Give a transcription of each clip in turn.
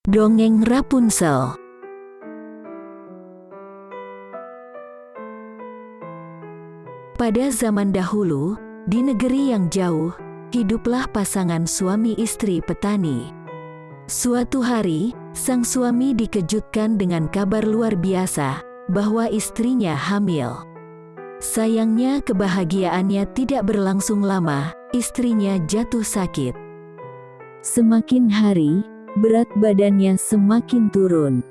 Dongeng Rapunzel. Pada zaman dahulu, di negeri yang jauh, hiduplah pasangan suami istri petani. Suatu hari, sang suami dikejutkan dengan kabar luar biasa bahwa istrinya hamil. Sayangnya kebahagiaannya tidak berlangsung lama, istrinya jatuh sakit. Semakin hari, berat badannya semakin turun.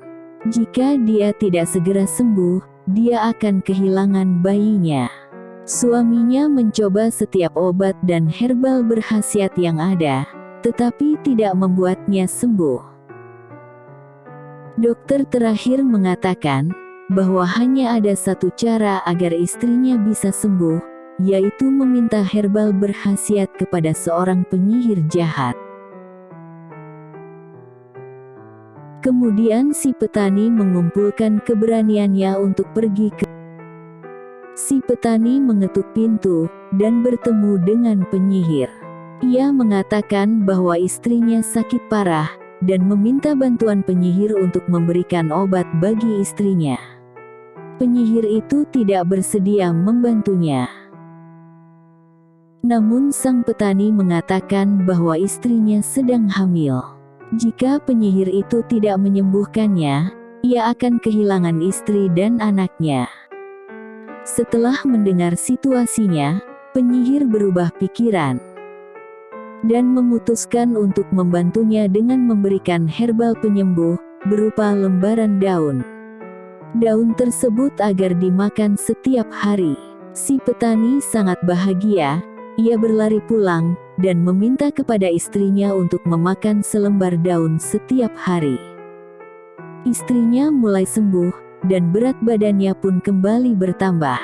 Jika dia tidak segera sembuh, dia akan kehilangan bayinya. Suaminya mencoba setiap obat dan herbal berkhasiat yang ada, tetapi tidak membuatnya sembuh. Dokter terakhir mengatakan bahwa hanya ada satu cara agar istrinya bisa sembuh, yaitu meminta herbal berkhasiat kepada seorang penyihir jahat. Kemudian si petani mengumpulkan keberaniannya untuk pergi ke. Si petani mengetuk pintu dan bertemu dengan penyihir. Ia mengatakan bahwa istrinya sakit parah dan meminta bantuan penyihir untuk memberikan obat bagi istrinya. Penyihir itu tidak bersedia membantunya. Namun sang petani mengatakan bahwa istrinya sedang hamil. Jika penyihir itu tidak menyembuhkannya, ia akan kehilangan istri dan anaknya. Setelah mendengar situasinya, penyihir berubah pikiran dan memutuskan untuk membantunya dengan memberikan herbal penyembuh berupa lembaran daun. Daun tersebut agar dimakan setiap hari. Si petani sangat bahagia. Ia berlari pulang dan meminta kepada istrinya untuk memakan selembar daun setiap hari. Istrinya mulai sembuh dan berat badannya pun kembali bertambah.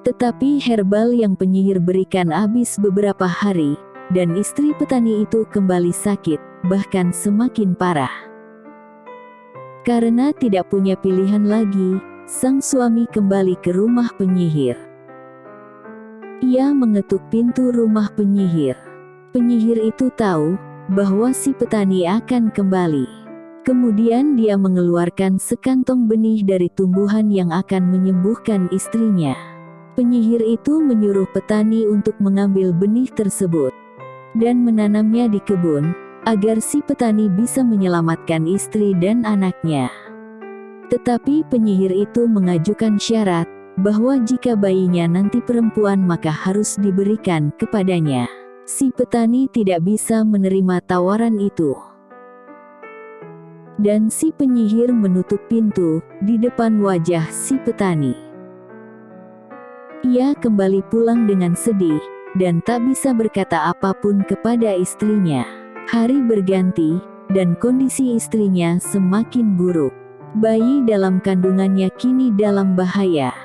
Tetapi herbal yang penyihir berikan habis beberapa hari, dan istri petani itu kembali sakit, bahkan semakin parah. Karena tidak punya pilihan lagi, sang suami kembali ke rumah penyihir. Ia mengetuk pintu rumah penyihir. Penyihir itu tahu bahwa si petani akan kembali. Kemudian dia mengeluarkan sekantong benih dari tumbuhan yang akan menyembuhkan istrinya. Penyihir itu menyuruh petani untuk mengambil benih tersebut dan menanamnya di kebun, agar si petani bisa menyelamatkan istri dan anaknya. Tetapi penyihir itu mengajukan syarat bahwa jika bayinya nanti perempuan maka harus diberikan kepadanya. Si petani tidak bisa menerima tawaran itu. Dan si penyihir menutup pintu di depan wajah si petani. Ia kembali pulang dengan sedih dan tak bisa berkata apapun kepada istrinya. Hari berganti dan kondisi istrinya semakin buruk. Bayi dalam kandungannya kini dalam bahaya.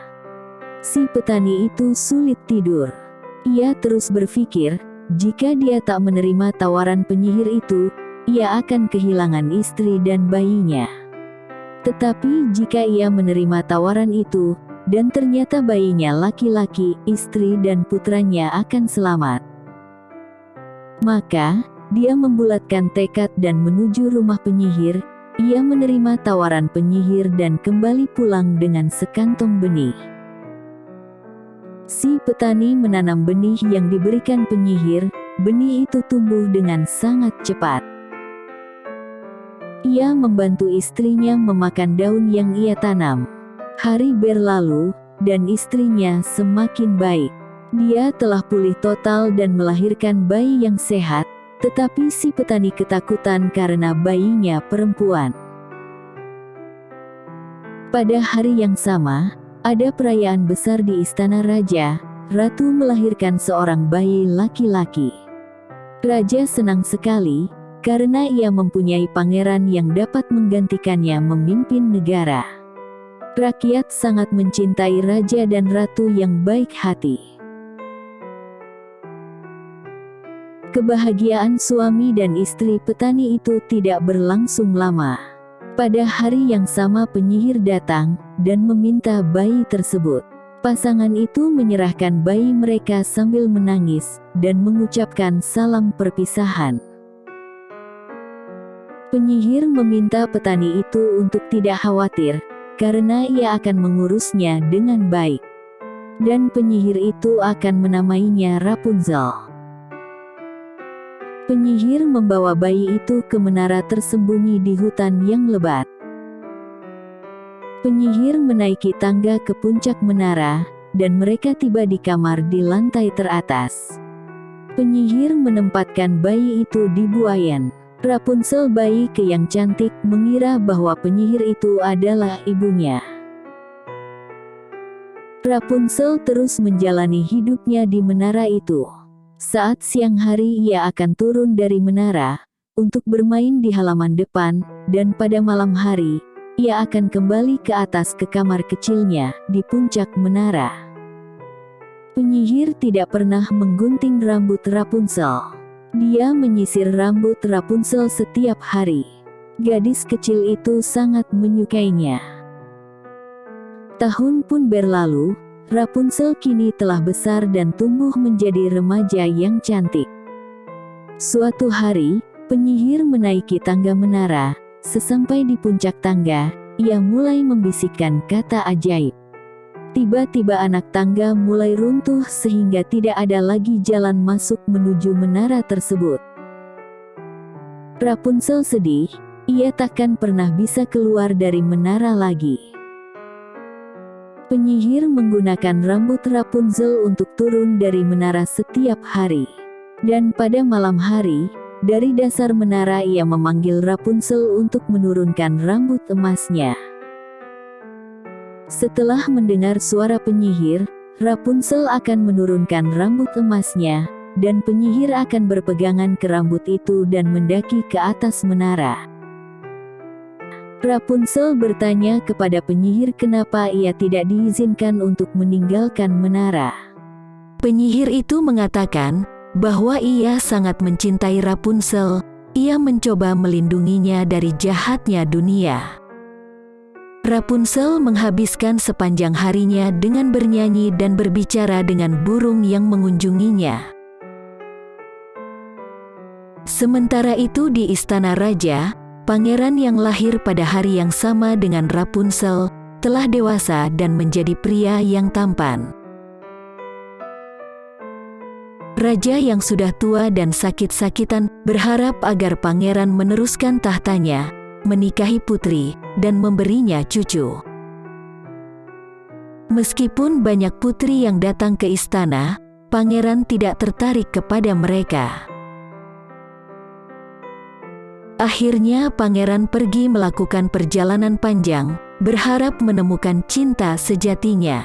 Si petani itu sulit tidur. Ia terus berpikir, jika dia tak menerima tawaran penyihir itu, ia akan kehilangan istri dan bayinya. Tetapi jika ia menerima tawaran itu, dan ternyata bayinya laki-laki, istri dan putranya akan selamat. Maka, dia membulatkan tekad dan menuju rumah penyihir. Ia menerima tawaran penyihir dan kembali pulang dengan sekantong benih. Si petani menanam benih yang diberikan penyihir. Benih itu tumbuh dengan sangat cepat. Ia membantu istrinya memakan daun yang ia tanam. Hari berlalu, dan istrinya semakin baik. Dia telah pulih total dan melahirkan bayi yang sehat, tetapi si petani ketakutan karena bayinya perempuan. Pada hari yang sama, ada perayaan besar di istana raja. Ratu melahirkan seorang bayi laki-laki. Raja senang sekali, karena ia mempunyai pangeran yang dapat menggantikannya memimpin negara. Rakyat sangat mencintai raja dan ratu yang baik hati. Kebahagiaan suami dan istri petani itu tidak berlangsung lama. Pada hari yang sama penyihir datang dan meminta bayi tersebut. Pasangan itu menyerahkan bayi mereka sambil menangis dan mengucapkan salam perpisahan. Penyihir meminta petani itu untuk tidak khawatir, karena ia akan mengurusnya dengan baik. Dan penyihir itu akan menamainya Rapunzel. Penyihir membawa bayi itu ke menara tersembunyi di hutan yang lebat. Penyihir menaiki tangga ke puncak menara, dan mereka tiba di kamar di lantai teratas. Penyihir menempatkan bayi itu di buayan. Rapunzel, bayi yang cantik, mengira bahwa penyihir itu adalah ibunya. Rapunzel terus menjalani hidupnya di menara itu. Saat siang hari ia akan turun dari menara, untuk bermain di halaman depan, dan pada malam hari, ia akan kembali ke atas ke kamar kecilnya, di puncak menara. Penyihir tidak pernah menggunting rambut Rapunzel. Dia menyisir rambut Rapunzel setiap hari. Gadis kecil itu sangat menyukainya. Tahun pun berlalu, Rapunzel kini telah besar dan tumbuh menjadi remaja yang cantik. Suatu hari, penyihir menaiki tangga menara. Sesampai di puncak tangga, ia mulai membisikkan kata ajaib. Tiba-tiba anak tangga mulai runtuh sehingga tidak ada lagi jalan masuk menuju menara tersebut. Rapunzel sedih, ia takkan pernah bisa keluar dari menara lagi. Penyihir menggunakan rambut Rapunzel untuk turun dari menara setiap hari. Dan pada malam hari, dari dasar menara ia memanggil Rapunzel untuk menurunkan rambut emasnya. Setelah mendengar suara penyihir, Rapunzel akan menurunkan rambut emasnya, dan penyihir akan berpegangan ke rambut itu dan mendaki ke atas menara. Rapunzel bertanya kepada penyihir kenapa ia tidak diizinkan untuk meninggalkan menara. Penyihir itu mengatakan bahwa ia sangat mencintai Rapunzel, ia mencoba melindunginya dari jahatnya dunia. Rapunzel menghabiskan sepanjang harinya dengan bernyanyi dan berbicara dengan burung yang mengunjunginya. Sementara itu di istana raja, pangeran yang lahir pada hari yang sama dengan Rapunzel telah dewasa dan menjadi pria yang tampan. Raja yang sudah tua dan sakit-sakitan berharap agar pangeran meneruskan tahtanya, menikahi putri, dan memberinya cucu. Meskipun banyak putri yang datang ke istana, pangeran tidak tertarik kepada mereka. Akhirnya pangeran pergi melakukan perjalanan panjang, berharap menemukan cinta sejatinya.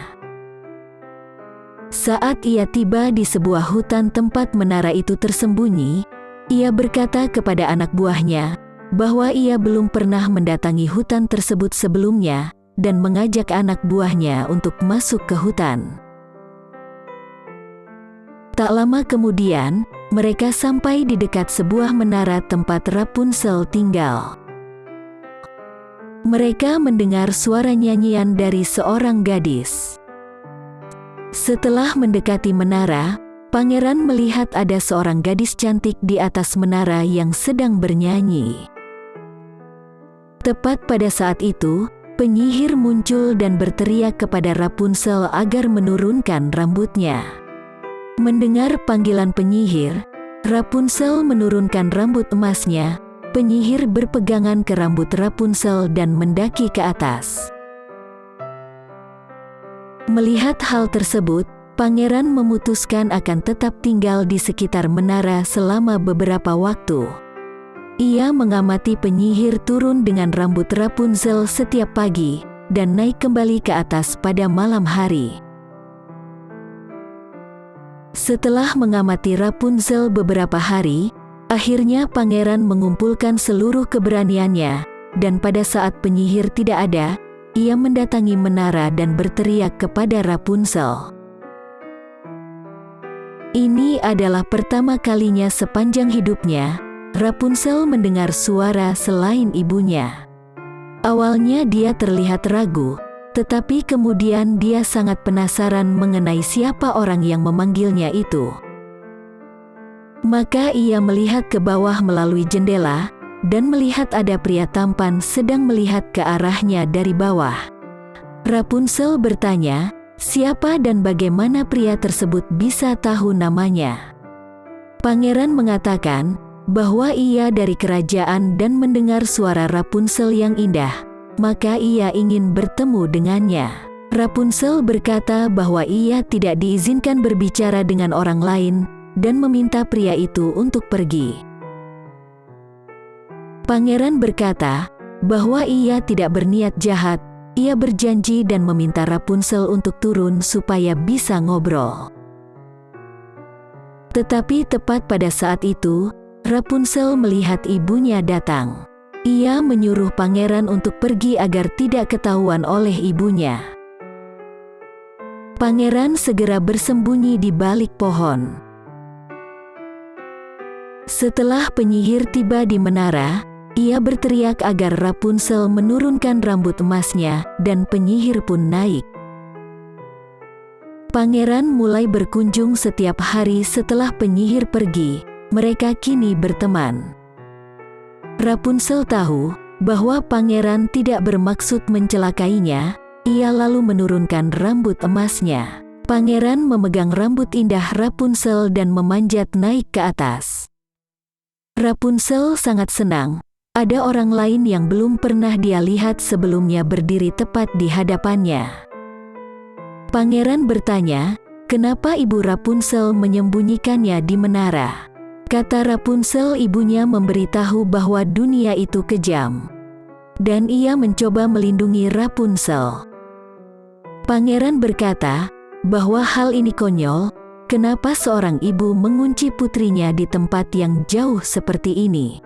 Saat ia tiba di sebuah hutan tempat menara itu tersembunyi, ia berkata kepada anak buahnya bahwa ia belum pernah mendatangi hutan tersebut sebelumnya, dan mengajak anak buahnya untuk masuk ke hutan. Tak lama kemudian, mereka sampai di dekat sebuah menara tempat Rapunzel tinggal. Mereka mendengar suara nyanyian dari seorang gadis. Setelah mendekati menara, pangeran melihat ada seorang gadis cantik di atas menara yang sedang bernyanyi. Tepat pada saat itu, penyihir muncul dan berteriak kepada Rapunzel agar menurunkan rambutnya. Mendengar panggilan penyihir, Rapunzel menurunkan rambut emasnya. Penyihir berpegangan ke rambut Rapunzel dan mendaki ke atas. Melihat hal tersebut, pangeran memutuskan akan tetap tinggal di sekitar menara selama beberapa waktu. Ia mengamati penyihir turun dengan rambut Rapunzel setiap pagi, dan naik kembali ke atas pada malam hari. Setelah mengamati Rapunzel beberapa hari, akhirnya pangeran mengumpulkan seluruh keberaniannya, dan pada saat penyihir tidak ada, ia mendatangi menara dan berteriak kepada Rapunzel. Ini adalah pertama kalinya sepanjang hidupnya Rapunzel mendengar suara selain ibunya. Awalnya dia terlihat ragu, tetapi kemudian dia sangat penasaran mengenai siapa orang yang memanggilnya itu. Maka ia melihat ke bawah melalui jendela, dan melihat ada pria tampan sedang melihat ke arahnya dari bawah. Rapunzel bertanya, siapa dan bagaimana pria tersebut bisa tahu namanya? Pangeran mengatakan bahwa ia dari kerajaan dan mendengar suara Rapunzel yang indah, maka ia ingin bertemu dengannya. Rapunzel berkata bahwa ia tidak diizinkan berbicara dengan orang lain dan meminta pria itu untuk pergi. Pangeran berkata bahwa ia tidak berniat jahat. Ia berjanji dan meminta Rapunzel untuk turun supaya bisa ngobrol. Tetapi tepat pada saat itu, Rapunzel melihat ibunya datang. Ia menyuruh pangeran untuk pergi agar tidak ketahuan oleh ibunya. Pangeran segera bersembunyi di balik pohon. Setelah penyihir tiba di menara, ia berteriak agar Rapunzel menurunkan rambut emasnya dan penyihir pun naik. Pangeran mulai berkunjung setiap hari setelah penyihir pergi. Mereka kini berteman. Rapunzel tahu bahwa pangeran tidak bermaksud mencelakainya. Ia lalu menurunkan rambut emasnya. Pangeran memegang rambut indah Rapunzel dan memanjat naik ke atas. Rapunzel sangat senang. Ada orang lain yang belum pernah dia lihat sebelumnya berdiri tepat di hadapannya. Pangeran bertanya, kenapa ibu Rapunzel menyembunyikannya di menara? Kata Rapunzel, ibunya memberitahu bahwa dunia itu kejam. Dan ia mencoba melindungi Rapunzel. Pangeran berkata bahwa hal ini konyol, kenapa seorang ibu mengunci putrinya di tempat yang jauh seperti ini?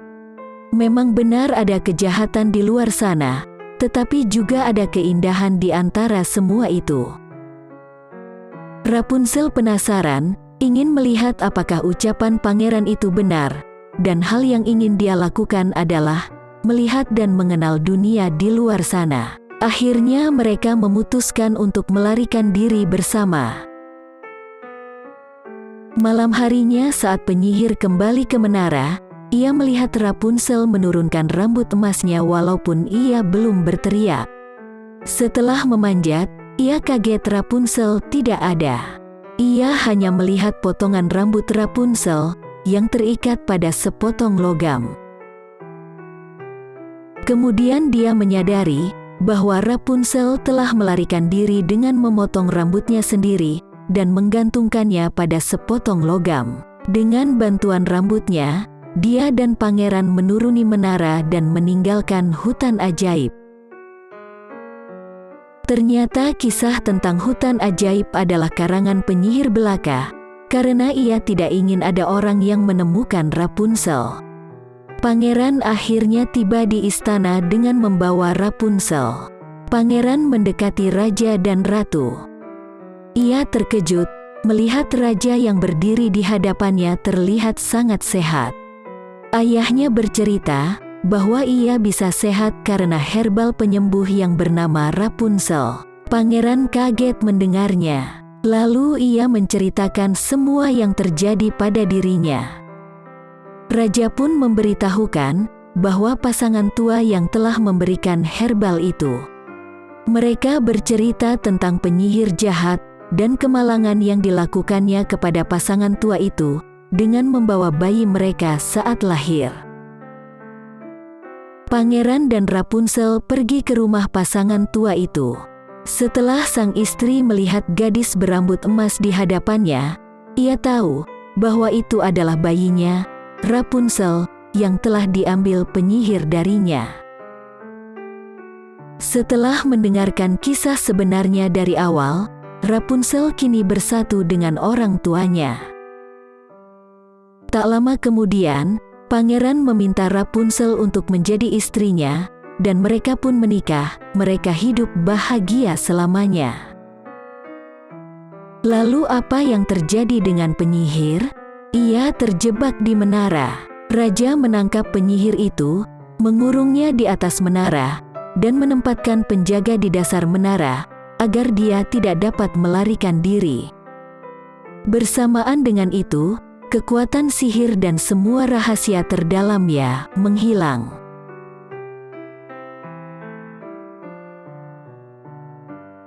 Memang benar ada kejahatan di luar sana, tetapi juga ada keindahan di antara semua itu. Rapunzel penasaran, ingin melihat apakah ucapan pangeran itu benar, dan hal yang ingin dia lakukan adalah melihat dan mengenal dunia di luar sana. Akhirnya mereka memutuskan untuk melarikan diri bersama. Malam harinya saat penyihir kembali ke menara, ia melihat Rapunzel menurunkan rambut emasnya walaupun ia belum berteriak. Setelah memanjat, ia kaget Rapunzel tidak ada. Ia hanya melihat potongan rambut Rapunzel yang terikat pada sepotong logam. Kemudian dia menyadari bahwa Rapunzel telah melarikan diri dengan memotong rambutnya sendiri dan menggantungkannya pada sepotong logam. Dengan bantuan rambutnya, dia dan pangeran menuruni menara dan meninggalkan hutan ajaib. Ternyata kisah tentang hutan ajaib adalah karangan penyihir belaka, karena ia tidak ingin ada orang yang menemukan Rapunzel. Pangeran akhirnya tiba di istana dengan membawa Rapunzel. Pangeran mendekati raja dan ratu. Ia terkejut melihat raja yang berdiri di hadapannya terlihat sangat sehat. Ayahnya bercerita bahwa ia bisa sehat karena herbal penyembuh yang bernama Rapunzel. Pangeran kaget mendengarnya. Lalu ia menceritakan semua yang terjadi pada dirinya. Raja pun memberitahukan bahwa pasangan tua yang telah memberikan herbal itu. Mereka bercerita tentang penyihir jahat dan kemalangan yang dilakukannya kepada pasangan tua itu dengan membawa bayi mereka saat lahir. Pangeran dan Rapunzel pergi ke rumah pasangan tua itu. Setelah sang istri melihat gadis berambut emas di hadapannya, ia tahu bahwa itu adalah bayinya, Rapunzel, yang telah diambil penyihir darinya. Setelah mendengarkan kisah sebenarnya dari awal, Rapunzel kini bersatu dengan orang tuanya. Tak lama kemudian, pangeran meminta Rapunzel untuk menjadi istrinya, dan mereka pun menikah. Mereka hidup bahagia selamanya. Lalu apa yang terjadi dengan penyihir? Ia terjebak di menara. Raja menangkap penyihir itu, mengurungnya di atas menara, dan menempatkan penjaga di dasar menara, agar dia tidak dapat melarikan diri. Bersamaan dengan itu, kekuatan sihir dan semua rahasia terdalamnya menghilang.